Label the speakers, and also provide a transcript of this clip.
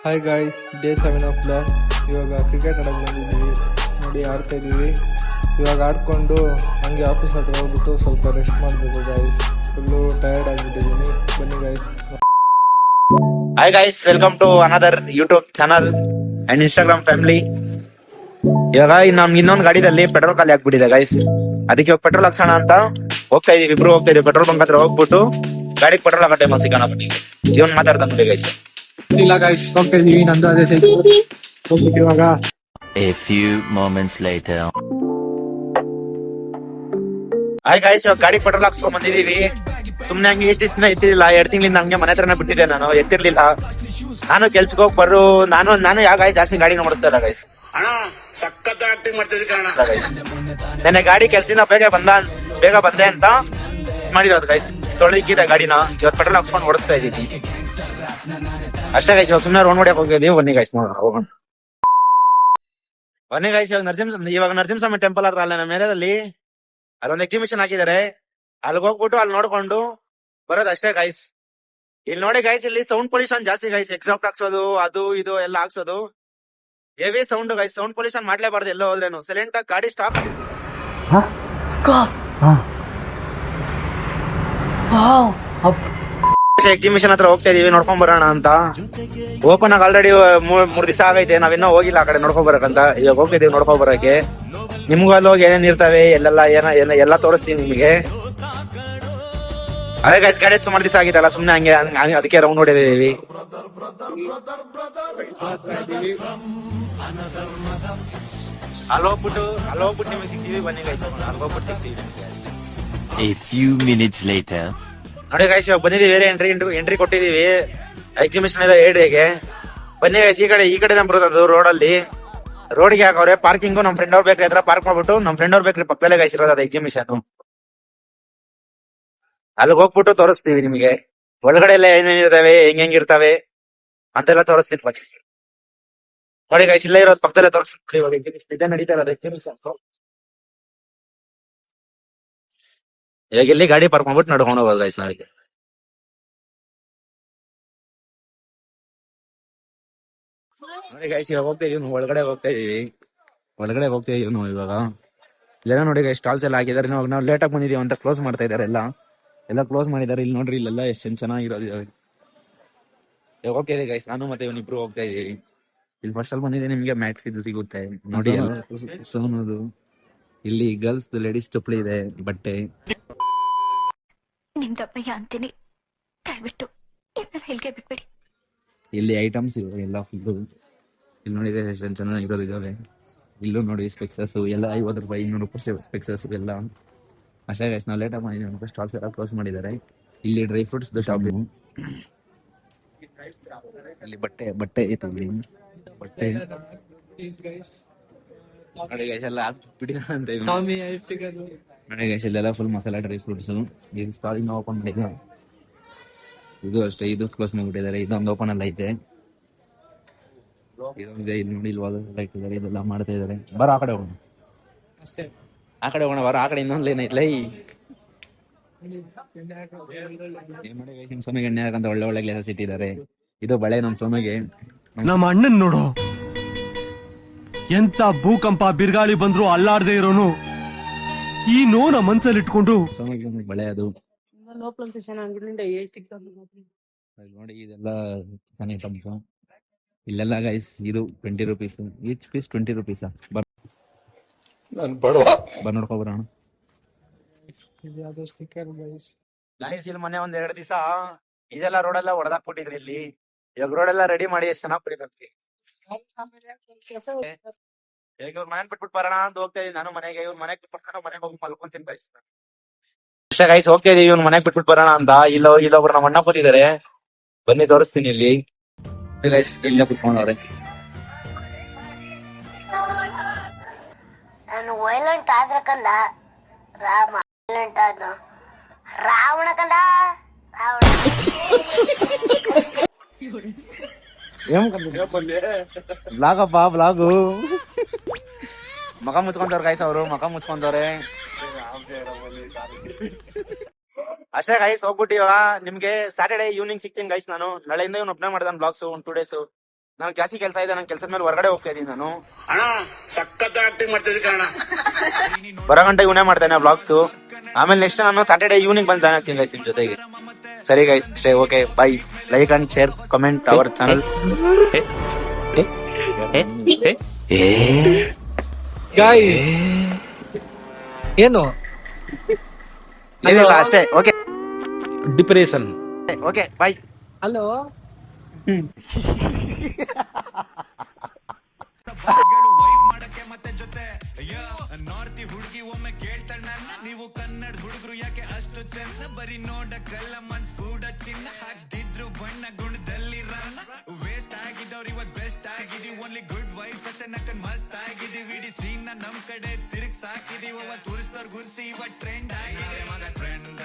Speaker 1: Hi guys, day 7 of blog. ಇವಾಗ cricket ಆಡೋಕೆ ಬಂದಿದ್ದೀವಿ. ನೋಡಿ ಆಡ್ತಾ ಇದ್ದೀವಿ. ಇವಾಗ ಆಡ್ಕೊಂಡು ಹಂಗೆ ಆಫೀಸ್ ಹತ್ರ ಹೋಗ್ಬಿಟ್ಟು ಸ್ವಲ್ಪ ರೆಸ್ಟ್ ಮಾಡಬೇಕು ಗಾಯ್ಸ್. ಫುಲ್ಲು ಟಯರ್ಡ್ ಆಗಿಬಿಟ್ಟಿದ್ದೀನಿ. ಬನ್ನಿ guys.
Speaker 2: Hi guys, welcome to another YouTube channel and Instagram family. ಇವಾಗ ನಮ್ಗೆ ಇನ್ನೊಂದು ಗಾಡಿದಲ್ಲಿ ಪೆಟ್ರೋಲ್ ಖಾಲಿ ಆಗ್ಬಿಟ್ಟಿದೆ ಗೈಸ್. ಅದಕ್ಕೆ ಪೆಟ್ರೋಲ್ ಹಾಕ್ಸೋಣ ಅಂತ ಹೋಗ್ತಾ ಇದೀವಿ. ಇಬ್ರು ಹೋಗ್ತಾ ಇದೀವಿ ಪೆಟ್ರೋಲ್ ಬಂಕ್ ಹತ್ರ ಹೋಗ್ಬಿಟ್ಟು ಗಾಡಿಗೆ ಪೆಟ್ರೋಲ್ ಹಾಕೋ ಟೈಮ್ ಸಿಗೋಣ ಬನ್ನಿ ಗೈಸ್. ಇವನ್ ಮಾತಾಡ್ದಂಗೆ ಗೈಸ್.
Speaker 1: ಇಲ್ಲ ಗಾಯ್ಸ್, ಹೋಗ್ತಾ ಇದೀವಿ. ನಂದು ಅದೇ ಸೈಕಲ್ ಹೋಗ್ಬಿಟ್ಟು ಇವಾಗ.
Speaker 3: A few moments later.
Speaker 2: Hi guys, ಇವಾಗ ಗಾಡಿ ಪೆಟ್ರೋಲ್ ಹಾಕ್ಸ್ಕೊಂಡ್ ಬಂದಿದೀವಿ. ಸುಮ್ನೆ ಹಂಗೆ ಎಷ್ಟು ದಿವಸ ಎತ್ತಿರ್ಲಿಲ್ಲ, 2 ತಿಂಗಳಿಂದ ಹಂಗೆ ಮನೆ ಹತ್ರನೇ ಬಿಟ್ಟಿದ್ದೆ. ನಾನು ಎತ್ತಿರ್ಲಿಲ್ಲ. ನಾನು ಕೆಲ್ಸಕ್ಕೆ ಹೋಗಿ ನಾನು ಯಾವ ಗಾಡಿ ಜಾಸ್ತಿ ಗಾಡಿ ಓಡಿಸ್ತಾ ಇಲ್ಲ ಗೈಸ್. ನೆನ್ನೆ ಗಾಡಿ ಕೆಲ್ಸದಿಂದ ಬೇಗ ಬಂದೆ ಅಂತ ಮಾಡಿರೋದು ಗೈಸ್. ತೊಳೆದಿಕ್ಕಿದೆ ಗಾಡಿನ. ಇವತ್ತು ಪೆಟ್ರೋಲ್ ಹಾಕ್ಸ್ಕೊಂಡು ಓಡಿಸ್ತಾ ಇದೀನಿ ಅಷ್ಟೇ ಗೈಸ್. ಇವಾಗ ಸುಮ್ಮನೆ ರೋಡ್ ಹೊಡಿಯಕ್ ಹೋಗಿದ್ದೀವಿ. ಬನ್ನಿ ಗೈಸ್ ಹೋಗೋಣ. ಬನ್ನಿ ಗೈಸ್, ಇವಾಗ ನರಸಿಂಹಸ್ವಾಮಿ ಟೆಂಪಲ್ ಹತ್ರ ಅಲ್ಲ ನಮ್ಮ ಏರಿಯಾದಲ್ಲಿ ಅಲ್ಲೊಂದು ಎಕ್ಸಿಬಿಷನ್ ಹಾಕಿದ್ದಾರೆ. ಅಲ್ಲಿಗೆ ಹೋಗ್ಬಿಟ್ಟು ಅಲ್ಲಿ ನೋಡ್ಕೊಂಡು ಬರೋದು ಅಷ್ಟೇ ಗೈಸ್. ಇಲ್ಲಿ ನೋಡಿ ಗೈಸ್, ಇಲ್ಲಿ ಸೌಂಡ್ ಪೊಲ್ಯೂಷನ್ ಜಾಸ್ತಿ ಗೈಸ್. ಎಕ್ಸಾಕ್ಟ್ ಹಾಕ್ಸೋದು, ಅದು ಇದು ಎಲ್ಲ ಹಾಕ್ಸೋದು heavy sound guys. Sound pollution ಮಾಡ್ಲೇಬಾರ್ದು. ಎಲ್ಲೋ ಹೋದ್ರೇನು ಸೈಲೆಂಟ್ ಆಗಿ ಗಾಡಿ ಸ್ಟಾಪ್. ಎಕ್ಸಿಬಿಷನ್ ಹತ್ರ ಹೋಗ್ತಾ ಇದೀವಿ, ನೋಡ್ಕೊಂಡ್ ಬರೋಣ ಅಂತ. ಓಪನ್ ಆಗಿ ಆಲ್ರೆಡಿ 3 ದಿವಸ ಆಗೈತೆ. ನಾವಿನ್ನೂ ಹೋಗಿಲ್ಲ ಆ ಕಡೆ ನೋಡ್ಕೊಂಡ್ ಬರಕಂತ. ಇವಾಗ ಹೋಗ್ತಿದೀವಿ ನೋಡ್ಕೊಂಡ್ ಬರಕ್ಕೆ. ನಿಮ್ಗೂ ಅಲ್ಲಿ ಹೋಗಿ ಏನೇನ್ ಇರ್ತವೆ ಎಲ್ಲ ತೋರಿಸ್ತೀನಿ ನಿಮಗೆ. ಅದೇ ಗೈಸ್, ಗಾಡಿ ಸುಮಾರು ದಿವಸ ಆಗಿತ್ತಲ್ಲ, ಸುಮ್ನೆ ಹಂಗೆ ಅದಕ್ಕೆ ರೌಂಡ್ ಹೊಡಿದೀವಿ. ಅಲ್ಲಿ ಹೋಗ್ಬಿಟ್ಟು ನಿಮಗೆ ಸಿಗ್ತೀವಿ. ಬನ್ನಿ ಗೈಸ್, ಅಲ್ಲಿ ಹೋಗ್ಬಿಟ್ಟು ಸಿಗ್ತೀವಿ ನಿಮಗೆ ಅಷ್ಟೇ.
Speaker 3: A few minutes later.
Speaker 2: ನೋಡಿ ಗೈಸ್, ಇವಾಗ ಬಂದಿದ್ದೀವಿ. ಬೇರೆ ಎಂಟ್ರಿ ಕೊಟ್ಟಿದೀವಿ ಎಕ್ಸಿಬಿಷನ್ ಎಲ್ಲ ಏರಿಯಾಗೆ. ಬನ್ನಿ ಗೈಸ್, ಈ ಕಡೆ ಬರೋದು ರೋಡ್ಗೆ ಹಾಕವ್ರೆ ಪಾರ್ಕಿಂಗು. ನಮ್ ಫ್ರೆಂಡ್ ಅವ್ರ ಬೇಕ್ರಿ ಹತ್ರ ಪಾರ್ಕ್ ಮಾಡ್ಬಿಟ್ಟು, ನಮ್ ಫ್ರೆಂಡ್ ಅವ್ರ ಬೇಕ್ರಿ ಪಕ್ಕದಲ್ಲೇ ಗೈಸ್ ಇರೋದು ಅದು ಎಕ್ಸಿಬಿಷನ್. ಅಲ್ಲಿಗೆ ಹೋಗ್ಬಿಟ್ಟು ತೋರಿಸ್ತೀವಿ ನಿಮಗೆ. ಒಳಗಡೆ ಎಲ್ಲ ಏನೇನಿರ್ತವೆ, ಹೆಂಗಿರ್ತವೆ ಅಂತೆಲ್ಲ ತೋರಿಸ್ತೀನಿ ಬಗ್ಗೆ. ನೋಡಿ ಗೈಸ್, ಇಲ್ಲೇ ಇರೋದು ಪಕ್ಕದಲ್ಲೇ ತೋರಿಸ್ತೀವಿ. ಇವಾಗ ಇದೇ ನಡೀತಾ ಇರೋದು ಎಕ್ಸಿಬಿಷನ್. ಇವಾಗ ಇಲ್ಲಿ ಗಾಡಿ ಪಾರ್ಕ್ ಮಾಡ್ಬಿಟ್ಟು ನಡ್ಕೊಂಡು ಹೋಗೋದು ಗೈಸ್ ನಾಳೆಗೆ. ನೋಡಿ ಗೈಸ್, ಇವಾಗ ಹೋಗ್ತಾ ಇದೀವಿ. ಒಳಗಡೆ ಹೋಗ್ತಾ ಇದೀವಿ ನಾವು ಇವಾಗ. ಇಲ್ಲೆಲ್ಲ ನೋಡಿ ಗೈಸ್, ಸ್ಟಾಲ್ಸ್ ಎಲ್ಲ ಹಾಕಿದಾರೆ. ನಾವು ಲೇಟ್ ಆಗಿ ಬಂದಿದೀವಿ ಅಂತ ಕ್ಲೋಸ್ ಮಾಡ್ತಾ ಇದಾರೆ. ಎಲ್ಲ ಕ್ಲೋಸ್ ಮಾಡಿದಾರೆ. ಇಲ್ಲಿ ನೋಡ್ರಿ, ಇಲ್ಲೆಲ್ಲ ಎಷ್ಟು ಚೆನ್ನಾಗಿರೋದು. ಇವಾಗ ಹೋಗ್ತಾ ಇದೀವಿ ಗೈಸ್, ನಾನು ಮತ್ತೆ ಇವನಿಬ್ರು ಹೋಗ್ತಾ ಇದೀವಿ. ಇಲ್ಲಿ ಫಸ್ಟ್ ಅಲ್ಲಿ ಬಂದಿದೆ, ನಿಮ್ಗೆ ಮ್ಯಾಟ್ ಇದು ಸಿಗುತ್ತೆ ನೋಡಿ. ಸೋನೋದು ಇಲ್ಲಿ ಗರ್ಲ್ಸ್ ಲೇಡೀಸ್ ಚಪ್ಪಲಿ ಇದೆ, ಬಟ್ಟೆ.
Speaker 4: ನಿಮ್ದಪ್ಪಯ್ಯ ಅಂತೀನಿ, ದಯವಿಟ್ಟು ಹೇಳಿಕೆ ಬಿಟ್ಬಿಡಿ.
Speaker 2: ಇಲ್ಲಿ ಐಟಮ್ಸ್ ಇವೆ ಎಲ್ಲ ಫುಲ್ಲು. ಇಲ್ಲಿ ನೋಡಿದ್ರೆ ಎಷ್ಟು ಚೆನ್ನಾಗಿರೋದು ಇದಾವೆ. ಇಲ್ಲೂ ನೋಡಿ ಸ್ಪೆಕ್ಸಸ್ ಎಲ್ಲ 50 ರೂಪಾಯಿ 200 ರೂಪಾಯಿ ಸ್ಪೆಕ್ಸಸ್ ಎಲ್ಲ ಅಷ್ಟೇ ಗೈಸ್. ನಾವು ಲೇಟ್ ಆಗಿ ಮಾಡಿದ್ದೀವಿ, ಸ್ಟಾಲ್ಸ್ ಎಲ್ಲ ಕ್ಲೋಸ್ ಮಾಡಿದ್ದಾರೆ. ಇಲ್ಲಿ ಡ್ರೈ ಫ್ರೂಟ್ಸ್ ಶಾಪ್. ಅಲ್ಲಿ ಬಟ್ಟೆ ಐತೆ. ಇಲ್ಲಿ ಬಟ್ಟೆ ನೋಡಿ ಗೈಸ್, ಎಲ್ಲ ಹಾಕ್ಬಿಟ್ಟಿದ ಅಂತ. ನೋಡಿ ಗೈಸ್, ಇಲ್ಲೆಲ್ಲ ಫುಲ್ ಮಸಾಲಾ ಡ್ರೈ ಫ್ರೂಟ್ಸ್. ಇದು ಸ್ಟಾಲ್ ಇನ್ನು ಓಪನ್ ಮಾಡಿದೆ. ಇದು ಅಷ್ಟೇ, ಇದು ಕ್ಲೋಸ್ ಮಾಡಿಬಿಟ್ಟಿದ್ದಾರೆ. ಇದೊಂದು ಓಪನ್ ಎಲ್ಲ ಐತೆ. ಇದೊಂದಿದೆ. ಇಲ್ಲಿ ನೋಡಿ, ಇಲ್ಲಿ ಇಟ್ಟಿದ್ದಾರೆ. ಇದೆಲ್ಲ ಮಾಡ್ತಾ ಇದಾರೆ. ಬರೋ ಆ ಕಡೆ ಹೋಗೋಣ. ಬರೋ ಆ ಕಡೆ ಇನ್ನೊಂದು ಲೈನ್ ಐತ್ಲ. ಸೋಮಿಗೆ ಎಣ್ಣೆ ಹಾಕಂತ ಒಳ್ಳೆ ಗ್ಲಾಸಸ್ ಇಟ್ಟಿದ್ದಾರೆ. ಇದು ಬಳೆ ನಮ್ ಸೋಮಿಗೆ.
Speaker 5: ನಮ್ಮ ಅಣ್ಣನ್ ನೋಡು, ಎಂತ ಭೂಕಂಪ ಬಿರುಗಾಳಿ ಬಂದ್ರು ಅಲ್ಲಾಡದೆ ಇರೋನು ಈ ನೋನ ಮನ್ಸಲ್ಲಿ ಇಟ್ಕೊಂಡು
Speaker 2: ಸೋಮಿಗೆ ಬಳೆ. ಅದು ನೋಡಿ, ಇದೆಲ್ಲ ಐಟಮ್ಸ್. ಇಲ್ಲೆಲ್ಲ ಗೈಸ್ ಇದು 20 ರೂಪೀಸ್ ಈಚ್ ಪೀಸ್. 20 ರೂಪೀಸ್. ನೋಡ್ಕೊಬರೋಣ ಗೈಸ್. ಇಲ್ಲಿ ಮೊನ್ನೆ 1-2 ದಿವಸ ಇದೆಲ್ಲ ರೋಡೆಲ್ಲ ಹೊಡೆದಾಕ್ಬಿಟ್ಟಿದ್ರಿ. ಇಲ್ಲಿ ಇವಾಗ ರೋಡ್ ಎಲ್ಲ ರೆಡಿ ಮಾಡಿ ಎಷ್ಟು ಚೆನ್ನಾಗಿ ಬರೀತಂತೆ. ಈಗ ಇವ್ರ ಮನೆ ಬಿಟ್ಬಿಟ್ಟು ಬರೋಣ ಅಂತ ಹೋಗ್ತಾ ಇದೀನಿ ನಾನು ಮನೆಗೆ. ಇವ್ರ ಮನೆಗೆ ಬಿಟ್ಬಿಟ್ಟು ಮನೆಗೆ ಹೋಗಿ ಮಲ್ಕೊಂತೀನಿ ಗೈಸ್. ಅಷ್ಟೇ ಗೈಸ್, ಹೋಗ್ತಾ ಇದೀವಿ ಇವ್ನ ಮನೆಗೆ ಬಿಟ್ಬಿಟ್ಟು ಬರೋಣ ಅಂತ. ಇಲ್ಲೊಬ್ರು ನಮ್ಮ ಅಣ್ಣ ಕೂತಿದ್ದಾರೆ, ಬನ್ನಿ ತೋರಿಸ್ತೀನಿ. ಇಲ್ಲಿ ಗೈಸ್, ಇಲ್ಲೇ ಕುತ್ಕೊಂಡವ್ರೆ.
Speaker 6: ನಾನು ವೈಲೆಂಟ್ ಆದ್ರ ಕಂದ ರಾಮ, ವೈಲೆಂಟ್ ಆದ ರಾವಣ ಕಂದ ರಾವಣ.
Speaker 2: ಬ್ಲಾಗು ಮಗ ಮುಚ್ಕೊಂತವ್ರ ಗೈಸ್. ಅವರು ಮಗ ಮುಚ್ಕೊಂತವ್ರೆ ಅಷ್ಟೇ ಗೈಸ್. ಹೋಗ್ಬಿಟ್ಟು ಇವಾಗ ನಿಮ್ಗೆ ಸ್ಯಾಟರ್ಡೇ ಈವ್ನಿಂಗ್ ಸಿಗ್ತೀನಿ ಗೈಸ್. ನಾನು ನಾಳೆಯಿಂದ ಇವ್ನು ಅಪ್ಲೋಡ್ ಮಾಡ್ದಾನ ಬ್ಲಾಗ್ಸ್ 1-2 ಡೇಸ್. ನಂಗೆ ಜಾಸ್ತಿ ಕೆಲಸ ಇದೆ, ನಂಗೆ ಕೆಲಸದ ಮೇಲೆ ಹೊರಗಡೆ ಹೋಗ್ತಾ ಇದೀನಿ ನಾನು.
Speaker 7: ಅಣ್ಣ ಸಖತ್ ಆಕ್ಟಿಂಗ್ ಮಾಡ್ತಿದ್ದೆ ಕಣ.
Speaker 2: ಬರೋ ಗಂಟೆ ಇವನೇ ಮಾಡ್ತಾನೆ ಬ್ಲಾಗ್ಸ್. ಆಮೇಲೆ ನೆಕ್ಸ್ಟ್ ನಾನು ಸಾಟರ್ಡೆ ಈವ್ನಿಂಗ್ ಬಂದು ಜಾಯ್ನ್ ಆಗ್ತೀನಿ ಗೈಸ್ ನಿಮ್ ಜೊತೆಗೆ. ಸರಿ ಗೈಸ್, ಅಷ್ಟೇ. Okay, bye. Like and share, comment our channel.
Speaker 1: Guys ಏನು
Speaker 2: ಏನಿಲ್ಲ, ಅಷ್ಟೇ. Okay,
Speaker 5: depression.
Speaker 2: Okay, bye.
Speaker 1: Hello
Speaker 8: northie ಹುಡುಗಿ ಒಮ್ಮೆ ಕೇಳ್ತಾಳ ನನ್ನ, ನೀವು ಕನ್ನಡ ಹುಡುಗರು ಯಾಕೆ ಅಷ್ಟು ಚೆನ್ನ, ಬರೀ ನೋಡಕ್ಕೆಲ್ಲ ಮನ್ಸ್ ಕೂಡ ಚಿನ್ನ, ಹಾಕ್ದಿದ್ರು ಬಣ್ಣ ಗುಣದಲ್ಲಿ ರನ್ನ, ವೇಸ್ಟ್ ಆಗಿದ್ದವ್ರು ಇವತ್ ಬೆಸ್ಟ್ ಆಗಿದೀವಿ, ಓನ್ಲಿ ಗುಡ್ ವೈಫ್ ಅಷ್ಟೇ ನಕ್ಕನ್ ಮಸ್ತ್ ಆಗಿದೀವಿ, ಇಡೀ ಸೀನ್ ನಮ್ ಕಡೆ ತಿರುಗ್ ಸಾಕಿದೀವಿ, ತೋರಿಸ್ತವ್ರ ಗುರ್ಸಿ ಇವತ್ ಟ್ರೆಂಡ್ ಆಗಿದೆ ಮಗ ಟ್ರೆಂಡ್.